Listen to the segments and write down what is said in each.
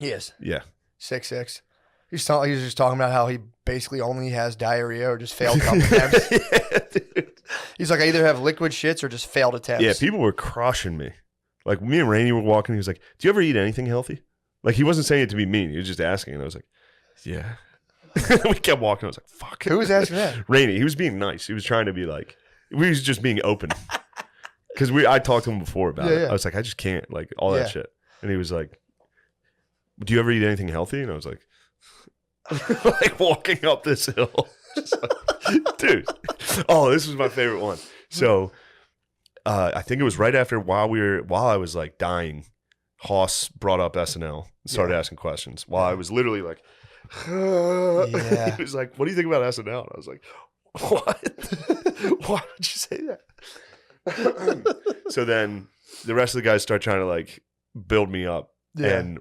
He is. Yeah. 6'6". He's just talking about how he basically only has diarrhea or just failed couple attempts. Yeah, dude. He's like, I either have liquid shits or just failed attempts. Yeah, people were crushing me. Like, me and Rainey were walking. He was like, do you ever eat anything healthy? Like, he wasn't saying it to be mean. He was just asking. And I was like, yeah. We kept walking. I was like, fuck. Who was asking that? Rainey. He was being nice. He was trying to be like, we was just being open. Because I talked to him before about it. Yeah. I was like, I just can't. Like, all that shit. And he was like, do you ever eat anything healthy? And I was like, like walking up this hill. Just like, dude. Oh, this was my favorite one. So I think it was right after while I was like dying, Hoss brought up SNL and started asking questions while I was literally like, He was like, what do you think about SNL? And I was like, what? Why would you say that? So then the rest of the guys start trying to like build me up. Yeah. And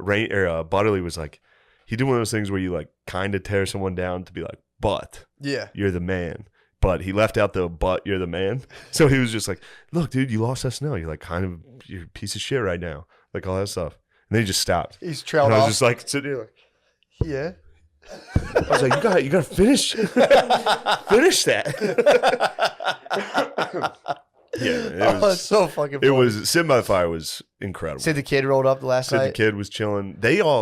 Butterly was like, he did one of those things where you like kind of tear someone down to be like, but you're the man. But he left out the but you're the man. So he was just like, look, dude, you lost SNL. You're like you're a piece of shit right now. Like all that stuff. And then he just stopped. He's trailed off. I was just like sitting there like, yeah. I was like, you gotta finish that. Yeah, it's so fucking funny. It was Sid by the Fire was incredible. Sid the Kid rolled up the last night. Sid the Kid was chilling.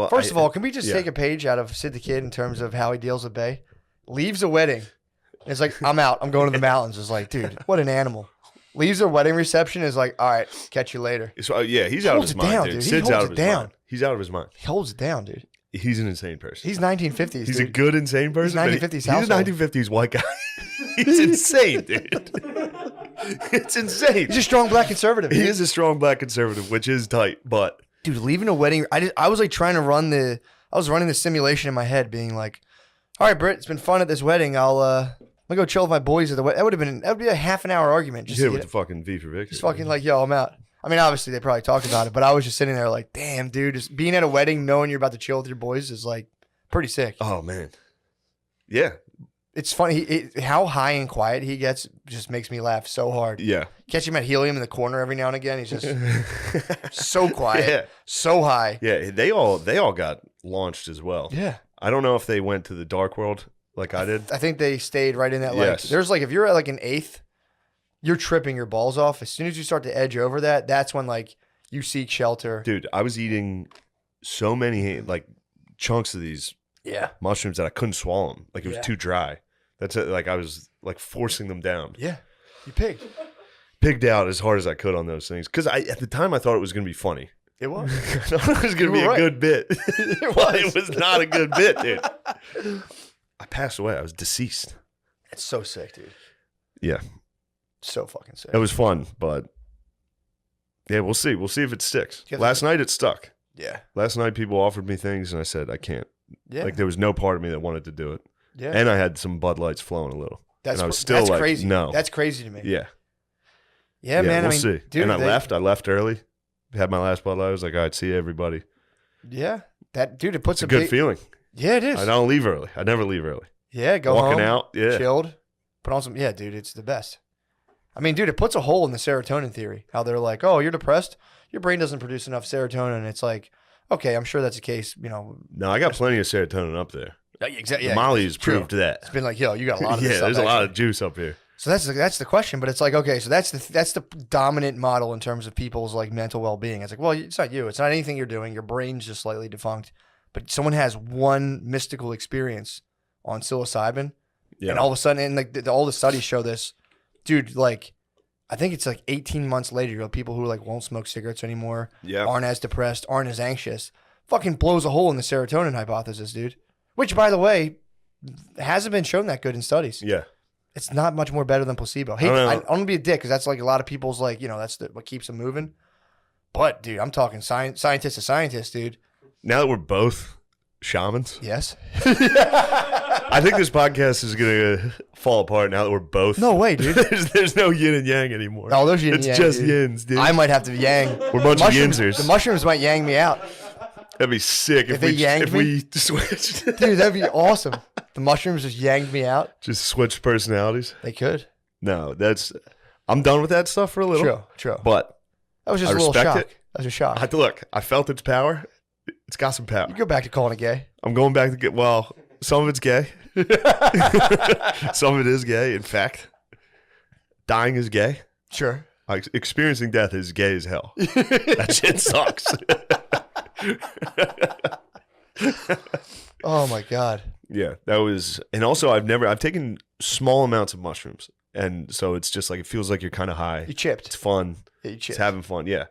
First of all, can we just take a page out of Sid the Kid in terms of how he deals with Bay? Leaves a wedding. It's like, I'm out. I'm going to the mountains. It's like, dude, what an animal. Leaves a wedding reception is like, all right, catch you later. So, yeah, he's out of his mind, dude. Sid's out of his mind. He's out of his mind. He holds it down, dude. He's an insane person. He's 1950s. He's a good insane person. He's 1950s. He's a 1950s white guy. He's insane, dude. It's insane. He's a strong black conservative. He is a strong black conservative, which is tight. But dude, leaving a wedding, I was like trying to running the simulation in my head, being like, all right, Britt, it's been fun at this wedding. I'm gonna go chill with my boys at the wedding. That would be a half an hour argument. Just with the fucking V for Victory. Just fucking like, yo, I'm out. I mean, obviously they probably talked about it, but I was just sitting there like, damn, dude, just being at a wedding, knowing you're about to chill with your boys is like pretty sick. Oh man, yeah. It's funny how high and quiet he gets. Just makes me laugh so hard. Yeah, catch him at helium in the corner every now and again. He's just so quiet, so high. Yeah, they all got launched as well. Yeah, I don't know if they went to the dark world like I did. I think they stayed right in that. Like, there's like if you're at like an eighth, you're tripping your balls off. As soon as you start to edge over that, that's when like you seek shelter. Dude, I was eating so many like chunks of these mushrooms that I couldn't swallow them. Like it was too dry. That's it. Like I was like forcing them down. Yeah, you pigged out as hard as I could on those things because at the time I thought it was going to be funny. It was. I thought it was going to be a good bit. It was not a good bit, dude. I passed away. I was deceased. It's so sick, dude. Yeah. So fucking sick. It was fun, but yeah, we'll see. We'll see if it sticks. Last night it stuck. Yeah. Last night people offered me things and I said I can't. Yeah. Like there was no part of me that wanted to do it. Yeah. And I had some Bud Lights flowing a little. That's and I was still like, crazy. No. That's crazy to me. Yeah. Yeah, man. We'll I mean, see. Dude, and I left early. Had my last Bud Light. I was like, all right, see you, everybody. Yeah. That dude, it puts a good feeling. Yeah, it is. I don't leave early. I never leave early. Yeah, go Walking home, out, chilled, put on some. Yeah, dude, it's the best. I mean, dude, it puts a hole in the serotonin theory. How they're like, oh, you're depressed, your brain doesn't produce enough serotonin. It's like, okay, I'm sure that's the case. You know. No, I got plenty of serotonin up there. Exactly. Yeah, Molly has proved that. It's been like, yo, you got a lot of this there's a lot of juice up here. So that's the question, but it's like, okay, so that's the dominant model in terms of people's like mental well-being. It's like, well, it's not you. It's not anything you're doing. Your brain's just slightly defunct. But someone has one mystical experience on psilocybin, and all of a sudden, and like all the studies show this, dude. Like, I think it's like 18 months later, you know, people who like won't smoke cigarettes anymore, aren't as depressed, aren't as anxious, fucking blows a hole in the serotonin hypothesis, dude. Which, by the way, hasn't been shown that good in studies. Yeah. It's not much more better than placebo. Hey, I'm going to be a dick because that's like a lot of people's like, you know, that's what keeps them moving. But, dude, I'm talking scientist to scientist, dude. Now that we're both shamans. Yes. I think this podcast is going to fall apart now that we're both. No way, dude. There's no yin and yang anymore. No, there's yin and yang. It's just dude. yins, dude. I might have to yang. We're a bunch of yinsers. The mushrooms might yang me out. That'd be sick if we switched. Dude, that'd be awesome. The mushrooms just yanked me out. Just switched personalities. They could. No, I'm done with that stuff for a little. True. But that was just a little shock. It. That was a shock. Look, I felt its power. It's got some power. You go back to calling it gay. I'm going back to well, some of it's gay. Some of it is gay. In fact, dying is gay. Sure. Like, experiencing death is gay as hell. That shit sucks. Oh my God. Yeah, that was, and also I've taken small amounts of mushrooms, and so it's just like, it feels like you're kind of high. You chipped. It's fun. Yeah, you chipped. It's having fun. Yeah.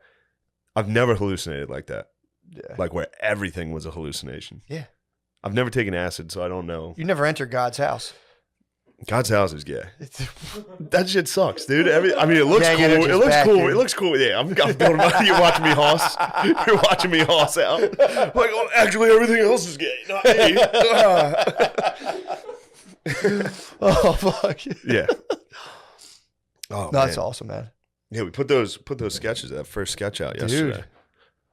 I've never hallucinated like that. Yeah. Like where everything was a hallucination. Yeah. I've never taken acid, so I don't know. You never entered God's house. God's house is gay. That shit sucks, dude. It looks Gang cool. energy's It looks back, cool. dude. It looks cool. Yeah, I'm building my. You're watching me hoss. You're watching me hoss out. Like, oh, actually, everything else is gay, not me. Oh fuck. Yeah. Oh, That's man. awesome, man. Yeah, we put those sketches, that first sketch out yesterday.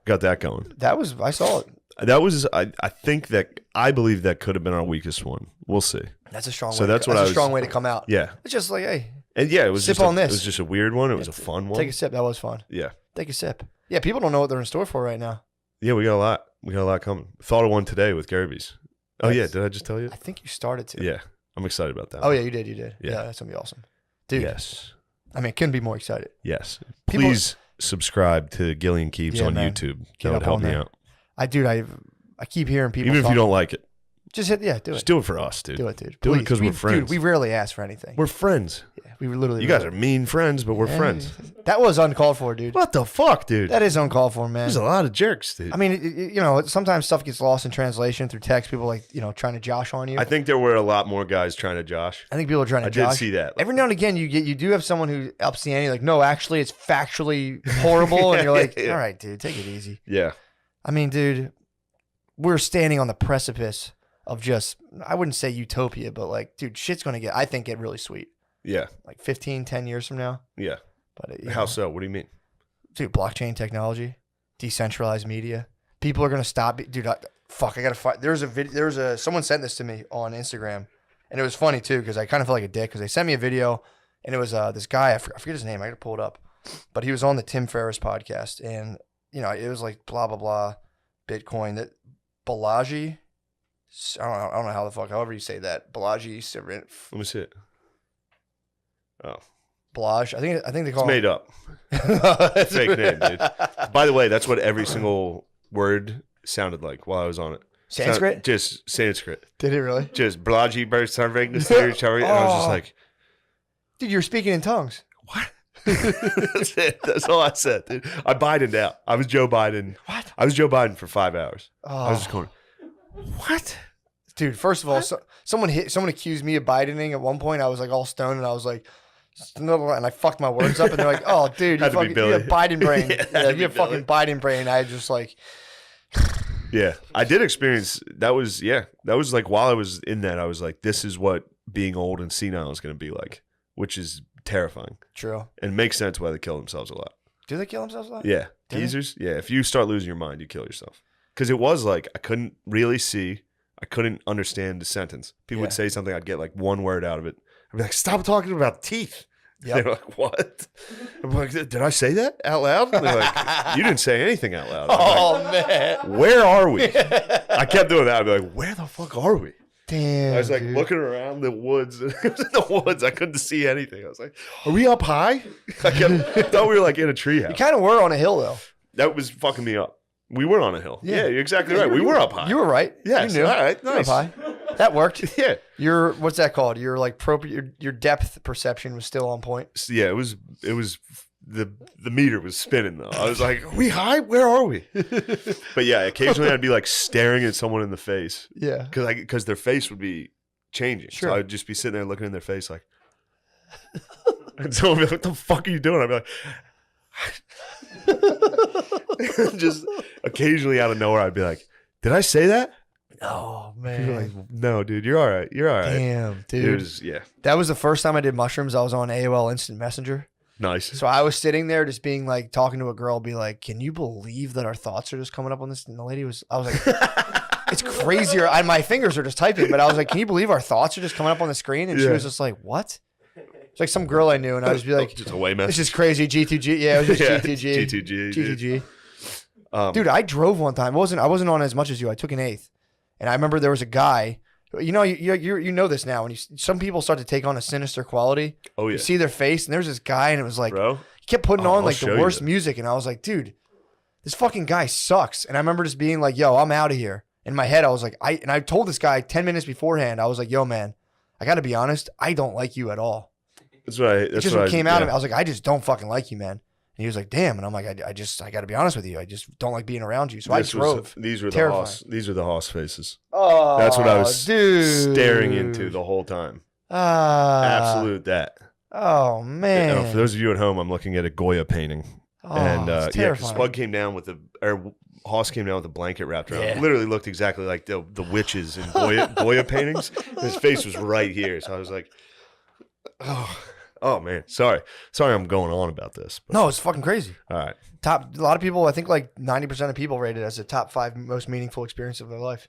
Got that going. I saw it. That was, I believe that could have been our weakest one. We'll see. That's a strong way. So that's what I was- a strong way to come out. Yeah. It's just like, hey, And yeah, it was Sip just on this. It was just a weird one. It was a fun one. take a sip. That was fun. Yeah. Take a sip. Yeah, people don't know what they're in store for right now. Yeah, we got a lot. We got a lot coming. Thought of one today with Garby's. Oh yeah, did I just tell you? I think you started to. Yeah. I'm excited about that. Oh one. yeah, you did. Yeah. Yeah, that's gonna be awesome, dude. Yes. I mean, couldn't be more excited. Yes. People- Please subscribe to Gillian Keeps Yeah, on man. YouTube. Get That would up help on me there. out. I keep hearing people. Even if you talk- don't like it, just hit. Yeah, do just it. do it for us, dude. Do it, dude. Do it Please. 'cause we're friends. Dude, we rarely ask for anything. We're friends. Yeah, we were literally. You guys are mean friends, but we're friends. That was uncalled for, dude. What the fuck, dude? That is uncalled for, man. There's a lot of jerks, dude. I mean, sometimes stuff gets lost in translation through text. People like, trying to josh on you. I think there were a lot more guys trying to josh. I think people are trying to I josh. did see that. Every now and again, you do have someone who ups the ante, like, no, actually, it's factually horrible, and you're like, Yeah. all right, dude, take it easy. Yeah. I mean, dude, we're standing on the precipice of just, I wouldn't say utopia, but like, dude, shit's gonna get really sweet. Yeah. Like 15, 10 years from now. Yeah. But How so? What do you mean? dude, blockchain technology, decentralized media, people are gonna stop. Dude, I gotta find. Someone sent this to me on Instagram, and it was funny too because I kind of felt like a dick because they sent me a video, and it was this guy. I forget his name. I gotta pull it up, but he was on the Tim Ferriss podcast, and it was like blah blah blah, Bitcoin. That Balaji. I don't know how the fuck. However you say that, Balaji. Let me see it. Oh, Balaj. I think they it's call made up. it. Fake name, dude. By the way, that's what every single word sounded like while I was on it. Sanskrit? Just Sanskrit. Did it really? Just Blaji burst serving the territory. And I was just like, Dude, you're speaking in tongues. what? That's it. That's all I said, dude. I Bidened out. I was Joe Biden. What? I was Joe Biden for 5 hours. I was just Oh. going, what? Dude, first of all, someone accused me of Bidening at one point. I was like all stoned and I was like, and I fucked my words up and they're like, oh, dude, you Had to be you Billy. have Biden brain. Yeah, had yeah, to you be have fucking Biden brain. I just like, Yeah. I did experience, that was like while I was in that, I was like, this is what being old and senile is going to be like, which is terrifying. true. And makes sense why they kill themselves a lot. Do they kill themselves a lot? Yeah. Do they? Teasers. Yeah. If you start losing your mind, you kill yourself. Because it was like, I couldn't really see. I couldn't understand the sentence. People Yeah. would say something, I'd get like one word out of it. I'd be like, stop talking about teeth. Yep. They're like, what? I'm like, did I say that out loud? And they're like, you didn't say anything out loud. I'm Oh, man. like, where are we? I kept doing that. I'd be like, where the fuck are we? Damn. I was like dude. looking around the woods. It was in the woods. I couldn't see anything. I was like, are we up high? I thought we were like in a You treehouse. kind of were on a hill, though. That was fucking me up. We were on a hill. Yeah. Yeah, you're exactly right. We were up high. You were right. Yes. You knew. All right. You were Nice. up high. That worked. Yeah. Your, what's that called? Your like your depth perception was still on point. So, yeah, it was the meter was spinning though. I was like, are we high? Where are we? But yeah, occasionally I'd be like staring at someone in the face Yeah. because their face would be changing. Sure. So I'd just be sitting there looking in their face like, and someone would be like, what the fuck are you doing? I'd be like, just occasionally out of nowhere, I'd be like, did I say that? Oh People man. were like, no, dude, you're all right. You're all right. Damn, dude. It was, yeah, That was the first time I did mushrooms. I was on AOL Instant Messenger. nice. So I was sitting there just being like, talking to a girl, be like, can you believe that our thoughts are just coming up on this? And the lady I was like, it's crazier. My fingers are just typing, but I was like, can you believe our thoughts are just coming up on the screen? And she Yeah. was just like, what? It's like some girl I knew. And I was be like, Just a way it's message. just crazy. G2G. Yeah, it was just Yeah, G2G. G2G. dude. G2G. Dude, I drove one time. I wasn't on as much as you. I took an eighth, and I remember there was a guy. You know this now. When some people start to take on a sinister quality. Oh yeah. You see their face, and there's this guy, and it was like, bro, he kept putting on like the worst music, and I was like, dude, this fucking guy sucks. And I remember just being like, yo, I'm out of here. In my head, I was like, I told this guy 10 minutes beforehand, I was like, yo, man, I got to be honest, I don't like you at all. That's right. That's just what came out of it. I was like, I just don't fucking like you, man. And he was like, damn. And I'm like, I got to be honest with you. I just don't like being around you. So I drove. These were the Hoss faces. Oh, that's what I was staring into the whole time. Absolute that. Oh, man. And, for those of you at home, I'm looking at a Goya painting. Oh, and because Spud came down with Hoss came down with a blanket wrapped around. It literally looked exactly like the witches in Goya paintings. His face was right here. So I was like, oh man, sorry I'm going on about this. But. No, it's fucking crazy. All right. A lot of people, I think like 90% of people rate it as the top 5 most meaningful experience of their life.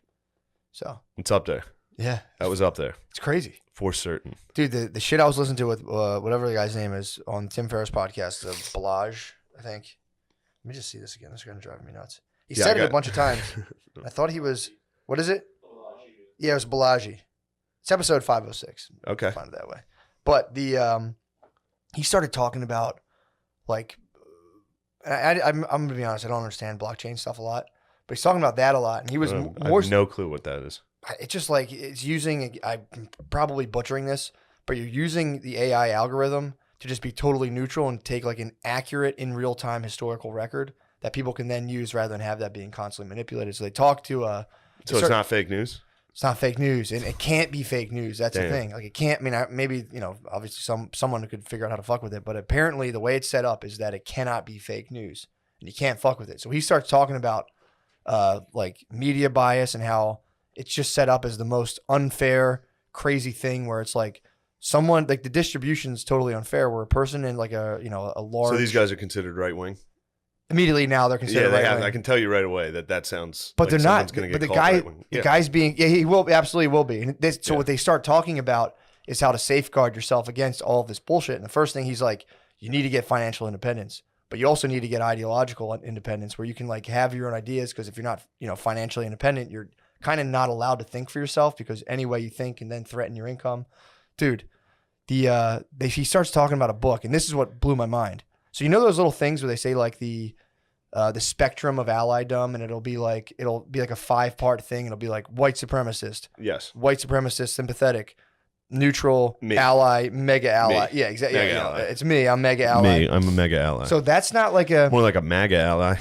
So. It's up there. Yeah. That was up there. It's crazy. For certain. Dude, the shit I was listening to with whatever the guy's name is on Tim Ferriss' podcast, the Balaj, I think. Let me just see this again. This is going to drive me nuts. He said it a bunch of times. I thought he was, what is it? Yeah, it was Balaji. It's episode 506. Okay. Find it that way. But he started talking about like, I'm going to be honest, I don't understand blockchain stuff a lot, but he's talking about that a lot. And he was I have no clue what that is. It's just like, it's using, I'm probably butchering this, but you're using the AI algorithm to just be totally neutral and take like an accurate in real time historical record that people can then use rather than have that being constantly manipulated. So they talk to so it's not fake news? It's not fake news, and it can't be fake news. That's the thing. Like it can't. I mean, maybe obviously someone could figure out how to fuck with it, but apparently the way it's set up is that it cannot be fake news, and you can't fuck with it. So he starts talking about like media bias and how it's just set up as the most unfair, crazy thing where it's like someone like the distribution is totally unfair. Where a person in like a large. So these guys are considered right wing. Immediately now they're considered right wing. I can tell you right away that sounds. But like they're not. But the guy's being. Yeah, he will absolutely will be. And what they start talking about is how to safeguard yourself against all of this bullshit. And the first thing he's like, you need to get financial independence, but you also need to get ideological independence, where you can like have your own ideas. Because if you're not, financially independent, you're kind of not allowed to think for yourself, because any way you think can then threaten your income, dude. He starts talking about a book, and this is what blew my mind. So those little things where they say like the spectrum of allydom, and it'll be like a 5-part thing. It'll be like white supremacist, yes, white supremacist, sympathetic, neutral, ally, mega ally. Me. Yeah, exactly. Mega ally. It's me. I'm mega ally. Me. I'm a mega ally. So that's not like a more like a MAGA ally.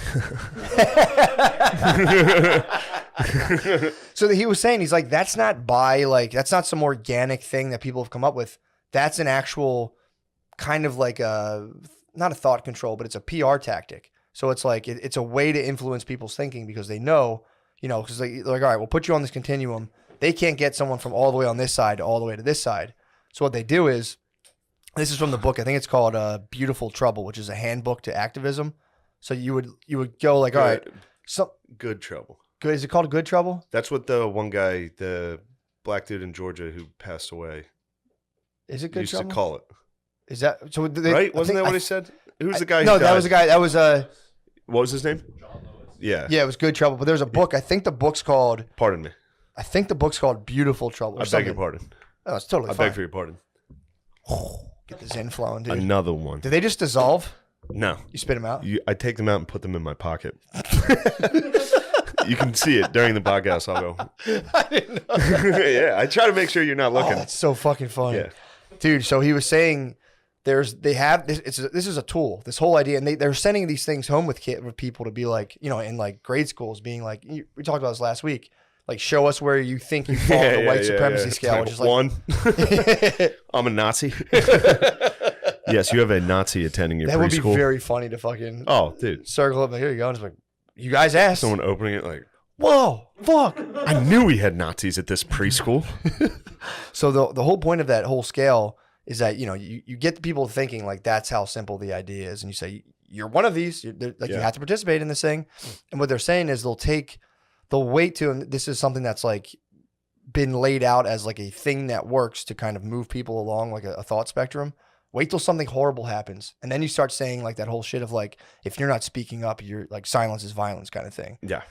So he was saying, he's like, that's not that's not some organic thing that people have come up with. That's an actual kind of like not a thought control, but it's a PR tactic. So it's like, it's a way to influence people's thinking, because they know, because they're like, all right, we'll put you on this continuum. They can't get someone from all the way on this side to all the way to this side. So what they do is, this is from the book, I think it's called Beautiful Trouble, which is a handbook to activism. So you would go like, all right. Good trouble. Good. Is it called Good Trouble? That's what the one guy, the black dude in Georgia who passed away. Is it Good Trouble? Used to call it. Is that so? Right? Wasn't that what he said? Who's the guy? No, that was the guy. That was What was his name? Yeah. Yeah, it was Good Trouble. But there's a book. I think the book's called. Pardon me. I think the book's called Beautiful Trouble. I beg your pardon. Oh, it's totally fine. I beg for your pardon. Get the Zen flowing, dude. Another one. Did they just dissolve? No. You spit them out? I take them out and put them in my pocket. You can see it during the podcast. I'll go. I didn't know that. Yeah, I try to make sure you're not looking. Oh, that's so fucking funny. Yeah. Dude, so he was saying they have this is a tool, this whole idea, and they're sending these things home with people to be like, in like grade schools, being like, we talked about this last week, like show us where you think you fall on the white supremacy scale, which is like 1. I'm a Nazi. Yes, you have a Nazi attending your preschool. That would be very funny to fucking dude, circle up, like, here you go, and just like, you guys asked. Someone opening it like, whoa, fuck. I knew we had Nazis at this preschool. So the whole point of that whole scale is that, you get the people thinking like that's how simple the idea is. And you say, you're one of these, you have to participate in this thing. And what they're saying is they'll wait to, and this is something that's like been laid out as like a thing that works to kind of move people along like a thought spectrum, Wait till something horrible happens, and then you start saying like that whole shit of like, if you're not speaking up, you're like silence is violence kind of thing. Yeah.